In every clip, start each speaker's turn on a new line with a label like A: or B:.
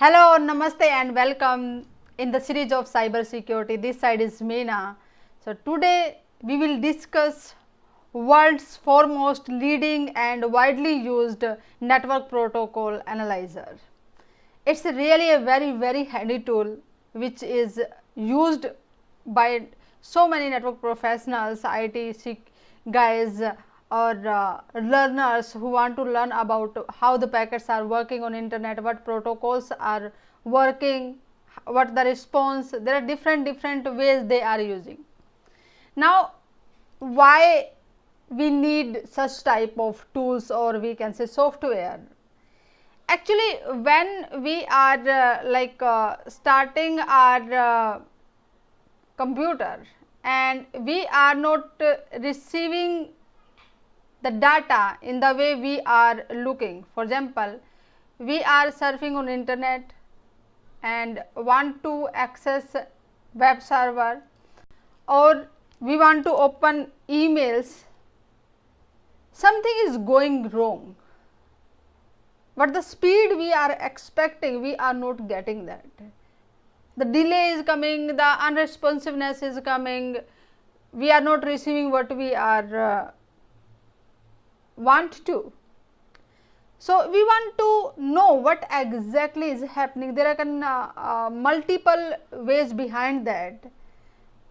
A: Hello, namaste and welcome in the series of cybersecurity. This side is Meena. So today we will discuss world's foremost leading and widely used network protocol analyzer. It's really a very handy tool which is used by so many network professionals, IT guys or learners who want to learn about how the packets are working on internet, what protocols are working, what the response. There are different ways they are using. Now why we need such type of tools, or we can say software? Actually, when we are starting our computer and we are not receiving the data in the way we are looking. For example, we are surfing on internet and want to access web server, or we want to open emails. Something is going wrong, but the speed we are expecting, we are not getting that. The delay is coming, the unresponsiveness is coming, we are not receiving what we are want to. So we want to know what exactly is happening. There are multiple ways behind that.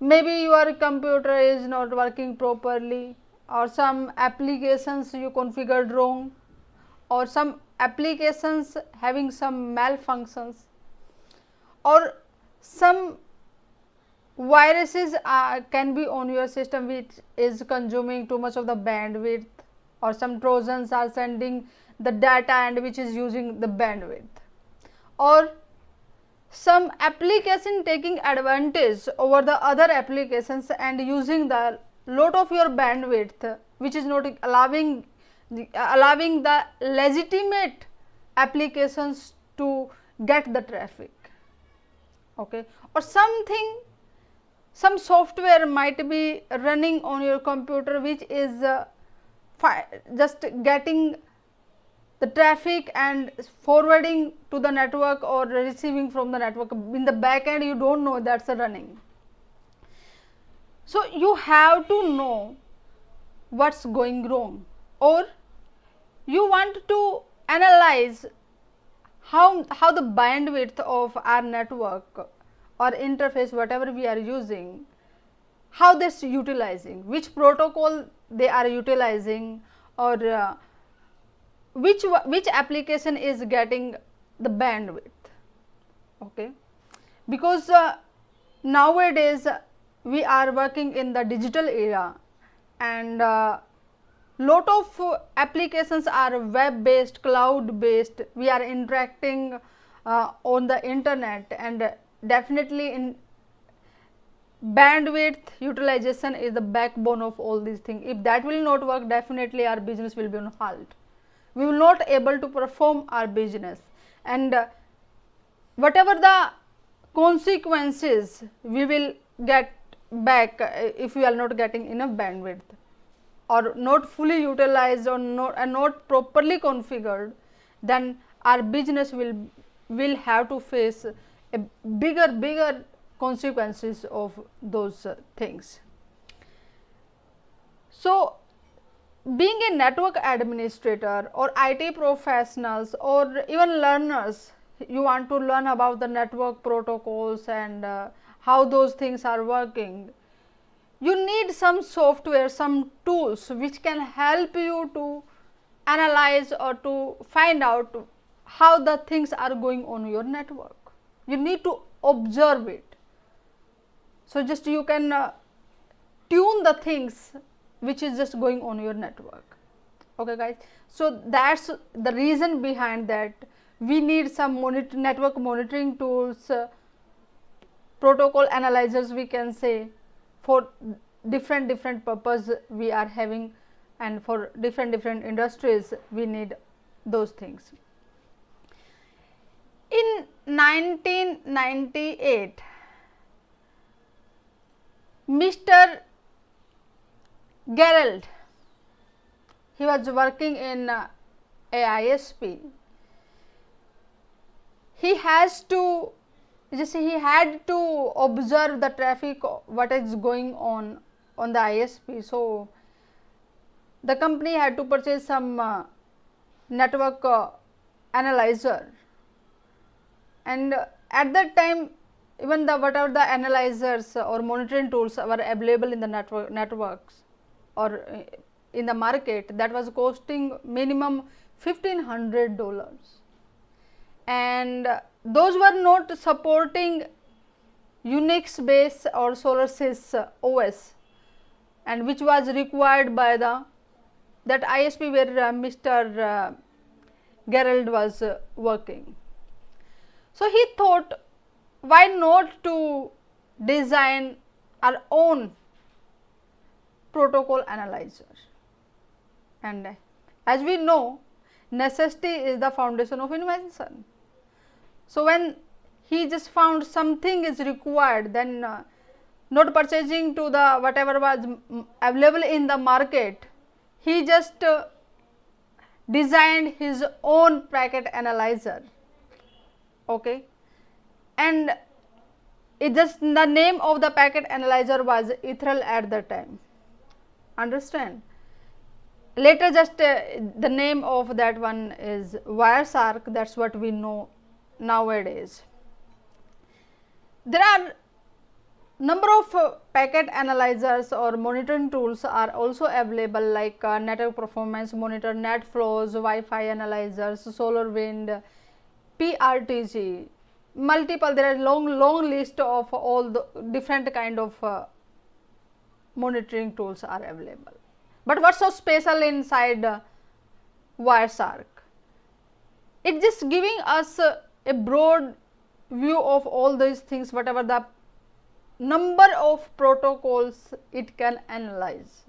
A: Maybe your computer is not working properly, or some applications you configured wrong, or some applications having some malfunctions, or some viruses can be on your system which is consuming too much of the bandwidth, or some trojans are sending the data and which is using the bandwidth, or some application taking advantage over the other applications and using the lot of your bandwidth, which is not allowing the legitimate applications to get the traffic. Okay, or some software might be running on your computer which is just getting the traffic and forwarding to the network or receiving from the network. In the back end you don't know that's running. So you have to know what's going wrong, or you want to analyze how the bandwidth of our network or interface, whatever we are using, how this utilizing, which protocol they are utilizing, or which application is getting the bandwidth. Okay, because nowadays we are working in the digital era, and lot of applications are web based, cloud based. We are interacting on the internet, and definitely in bandwidth utilization is the backbone of all these things. If that will not work, definitely our business will be on halt. We will not able to perform our business, and whatever the consequences we will get back if we are not getting enough bandwidth, or not fully utilized, or not properly configured, then our business will have to face a bigger consequences of those things. So being a network administrator or IT professionals or even learners, you want to learn about the network protocols and how those things are working. You need some software, some tools which can help you to analyze or to find out how the things are going on your network. You need to observe it. So just you can tune the things which is just going on your network. Okay guys, so that's the reason behind that we need some network monitoring tools, protocol analyzers, we can say, for different purpose we are having, and for different industries we need those things. In 1998, Mr. Gerald, he was working in a ISP. he has to he had to observe the traffic, what is going on the ISP. So the company had to purchase some network analyzer, and at that time even the whatever the analyzers or monitoring tools were available in the networks or in the market, that was costing minimum $1,500, and those were not supporting Unix based or SolarSys OS, and which was required by the that ISP where Mr. Gerald was working. So he thought, why not to design our own protocol analyzer? And as we know, necessity is the foundation of invention. So when he just found something is required, then not purchasing to the whatever was available in the market, he just designed his own packet analyzer. Okay, and it just the name of the packet analyzer was Ethereal at the time. Understand? Later, just the name of that one is Wireshark. That's what we know nowadays. There are number of packet analyzers or monitoring tools are also available, like network performance monitor, net flows, Wi-Fi analyzers, SolarWind, PRTG, multiple. There are long list of all the different kind of monitoring tools are available. But what's so special inside Wireshark? It's just giving us a broad view of all these things, whatever the number of protocols it can analyze.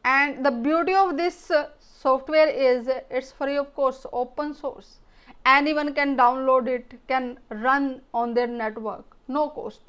A: And the beauty of this software is it's free of course, open source. Anyone can download it, can run on their network, no cost.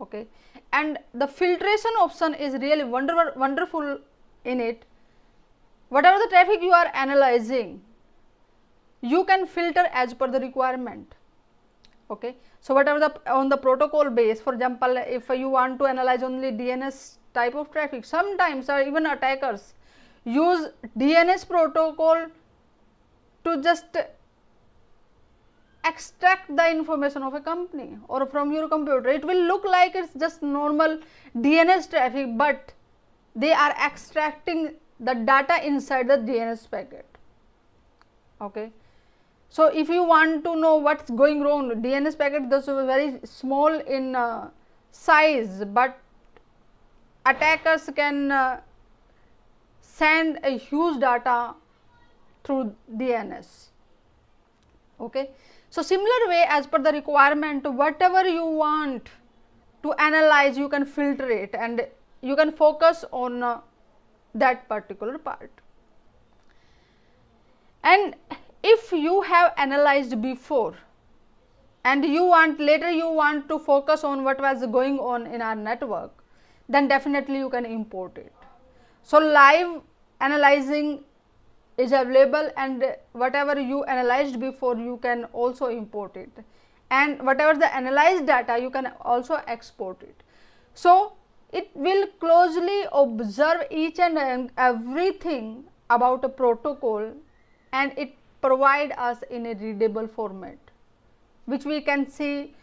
A: Okay, and the filtration option is really wonderful in it. Whatever the traffic you are analyzing, you can filter as per the requirement. Okay, so whatever the on the protocol base, for example, if you want to analyze only DNS type of traffic, sometimes or even attackers use DNS protocol to just extract the information of a company or from your computer. It will look like it's just normal DNS traffic, but they are extracting the data inside the DNS packet. Okay, so if you want to know what's going wrong, DNS packet, those are very small in size, but attackers can send a huge data through DNS. Okay, so similar way, as per the requirement, whatever you want to analyze, you can filter it and you can focus on that particular part. And if you have analyzed before and you want later you want to focus on what was going on in our network, then definitely you can import it. So live analyzing is available, and whatever you analyzed before, you can also import it, and whatever the analyzed data, you can also export it. So it will closely observe each and everything about a protocol, and it provide us in a readable format, which we can see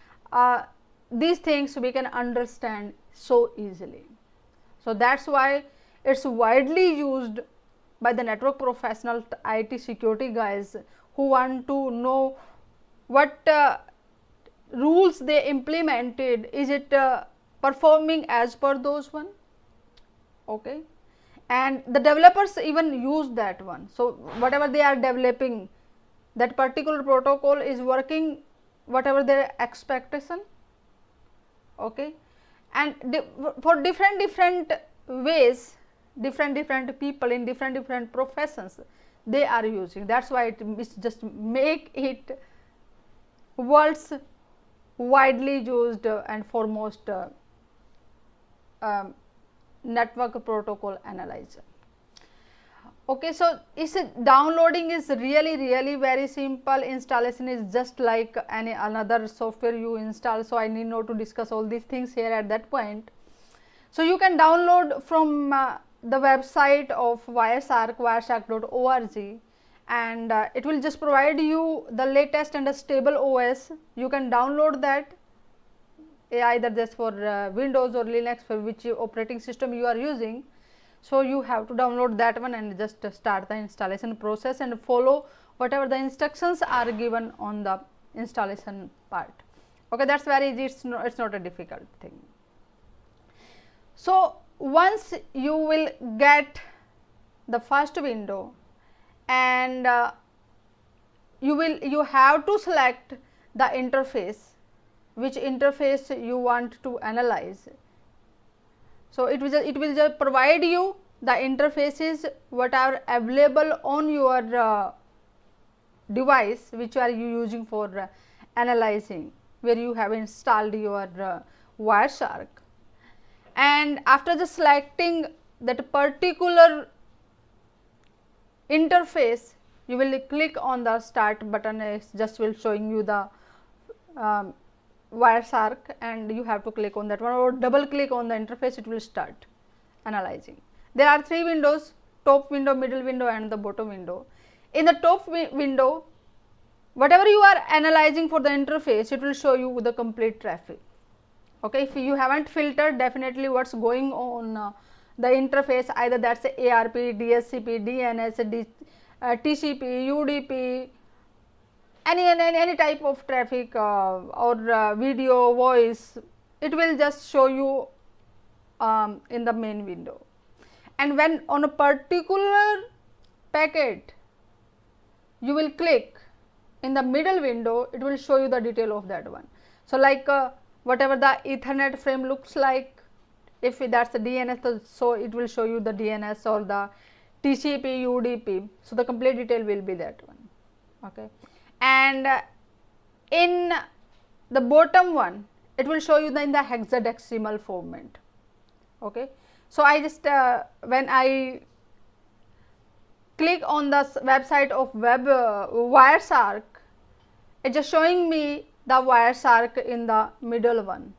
A: these things we can understand so easily. So that's why it's widely used by the network professional, IT security guys, who want to know what rules they implemented, is it performing as per those one. Okay, and the developers even use that one. So whatever they are developing, that particular protocol is working whatever their expectation. Okay, and for different ways, different people in different professions, they are using. That's why it is just make it world's widely used and foremost network protocol analyzer. Okay, so downloading is really very simple. Installation is just like any another software you install, so I need not to discuss all these things here at that point. So you can download from the website of Wireshark, wireshark.org, and it will just provide you the latest and a stable OS. You can download that either just for Windows or Linux, for which operating system you are using. So you have to download that one and just start the installation process and follow whatever the instructions are given on the installation part. Okay, that's very easy. It's not a difficult thing. So once you will get the first window, and you have to select the interface, which interface you want to analyze. So it will just provide you the interfaces what are available on your device, which are you using for analyzing, where you have installed your Wireshark. And after just selecting that particular interface, you will click on the start button. It just will showing you the Wireshark, and you have to click on that one or double click on the interface. It will start analyzing. There are three windows: top window, middle window, and the bottom window. In the top window, whatever you are analyzing for the interface, it will show you the complete traffic. Okay, if you haven't filtered definitely what's going on the interface, either that's a ARP, DSCP, DNS, TCP, UDP, any type of traffic or video, voice, it will just show you in the main window. And when on a particular packet you will click in the middle window, it will show you the detail of that one. So like whatever the Ethernet frame looks like, if that's the DNS, so it will show you the DNS or the TCP, UDP. So the complete detail will be that one. Okay, and in the bottom one, it will show you in the hexadecimal format. Okay, so I just when I click on the website of Wireshark, it just showing me the Wireshark in the middle one.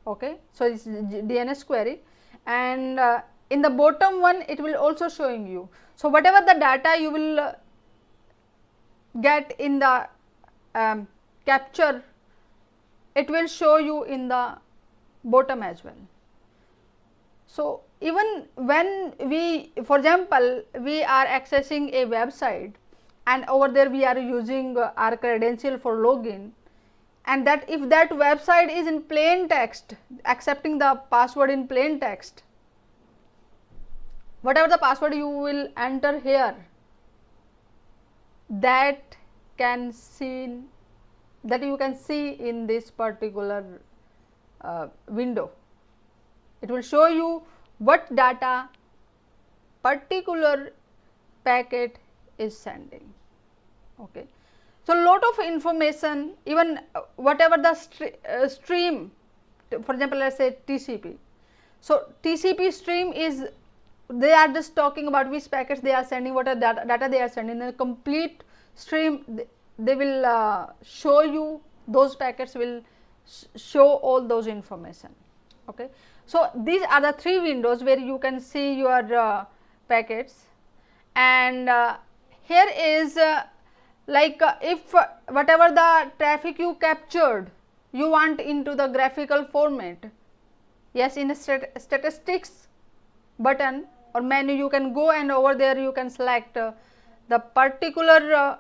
A: Okay, so it's DNS query, and in the bottom one it will also showing you. So whatever the data you will get in the capture, it will show you in the bottom as well. So even when we, for example, we are accessing a website and over there we are using our credential for login, and that if that website is in plain text, accepting the password in plain text, whatever the password you will enter here, that you can see in this particular window. It will show you what data particular packet is sending. Okay, so lot of information, even whatever the stream, for example, let's say TCP. So TCP stream is, they are just talking about which packets they are sending, what are data they are sending. In the complete stream, they will show you those packets, will show all those information. Okay, so these are the three windows where you can see your packets, and here is like if whatever the traffic you captured you want into the graphical format, yes, in a statistics button or menu you can go, and over there you can select the particular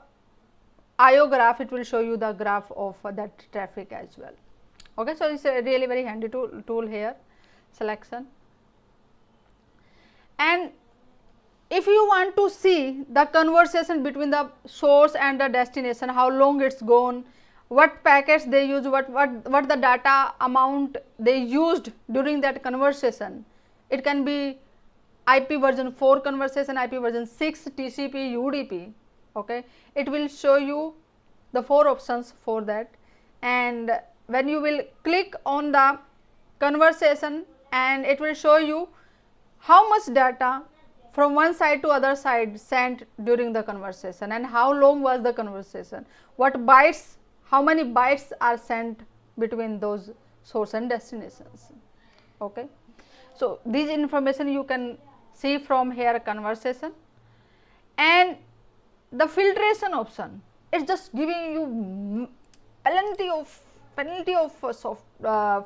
A: IO graph. It will show you the graph of that traffic as well. Okay, so it's a really very handy tool here, selection. And if you want to see the conversation between the source and the destination, how long it's gone, what packets they use, what the data amount they used during that conversation, it can be IP version 4 conversation, IP version 6, TCP, UDP. Okay, it will show you the 4 options for that, and when you will click on the conversation, and it will show you how much data from one side to other side sent during the conversation, and how long was the conversation, what bytes, how many bytes are sent between those source and destinations. Okay. So this information you can see from here conversation. And the filtration option, it's just giving you plenty of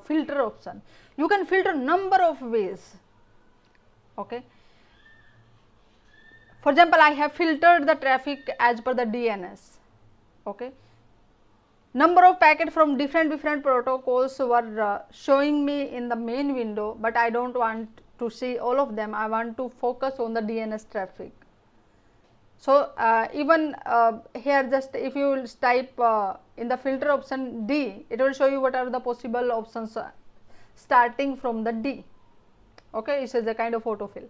A: filter option. You can filter number of ways. Okay. For example, I have filtered the traffic as per the DNS. Okay. Number of packets from different protocols were showing me in the main window, but I don't want to see all of them. I want to focus on the DNS traffic. So even here, just if you will type in the filter option D, it will show you what are the possible options starting from the D. Okay, it is a kind of autofill.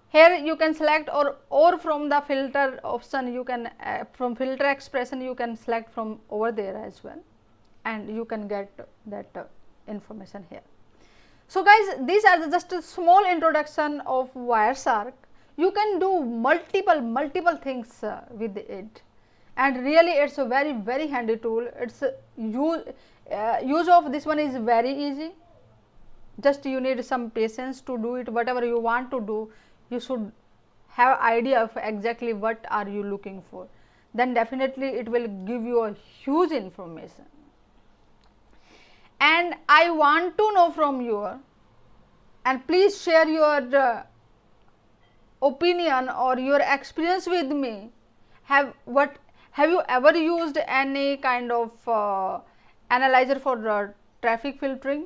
A: Here you can select, or from the filter option you can from filter expression you can select from over there as well, and you can get that information here. So guys, these are just a small introduction of Wireshark. You can do multiple things with it, and really it's a very handy tool. It's use of this one is very easy. Just you need some patience to do it. Whatever you want to do, you should have idea of exactly what are you looking for, then definitely it will give you a huge information. And I want to know from you, and please share your opinion or your experience with me. Have you ever used any kind of analyzer for traffic filtering,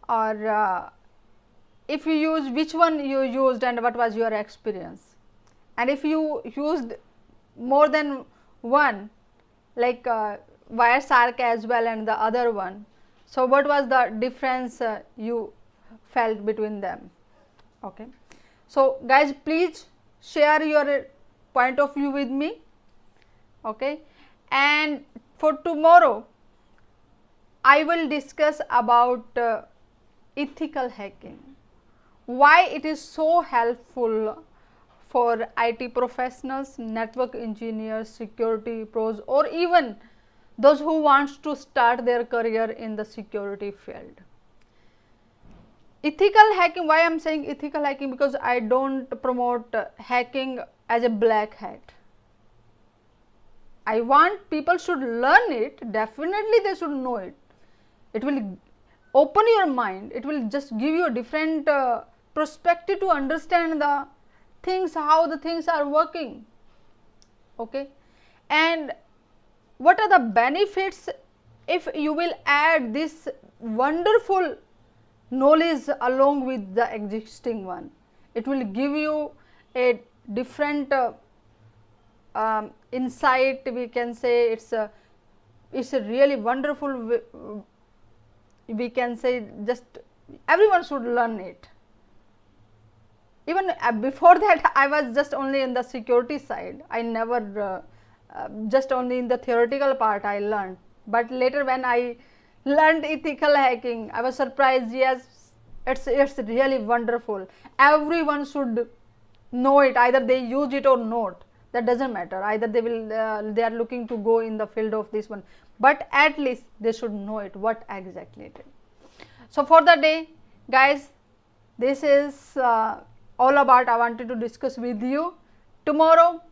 A: or if you use, which one you used and what was your experience? And if you used more than one, like Wireshark as well and the other one, so what was the difference you felt between them? Okay. So guys, please share your point of view with me. Okay. And for tomorrow I will discuss about ethical hacking, why it is so helpful for IT professionals, network engineers, security pros, or even those who wants to start their career in the security field. Ethical hacking, why I am saying ethical hacking, because I don't promote hacking as a black hat. I want people should learn it, definitely they should know it. It will open your mind, it will just give you a different perspective to understand the things, how the things are working. Okay. And what are the benefits if you will add this wonderful knowledge along with the existing one? It will give you a different insight, we can say. It's a really wonderful, we can say, just everyone should learn it. Even before that I was just only in the security side, I never just only in the theoretical part I learned, but later when I learned ethical hacking, I was surprised. Yes, it's really wonderful. Everyone should know it, either they use it or not, that doesn't matter. Either they will they are looking to go in the field of this one, but at least they should know it, what exactly it is. So for the day, guys, this is all about I wanted to discuss with you. Tomorrow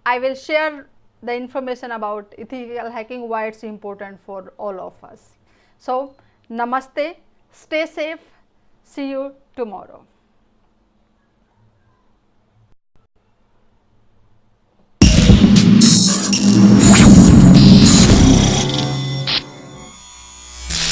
A: I will share the information about ethical hacking, why it's important for all of us. So namaste, stay safe, see you tomorrow.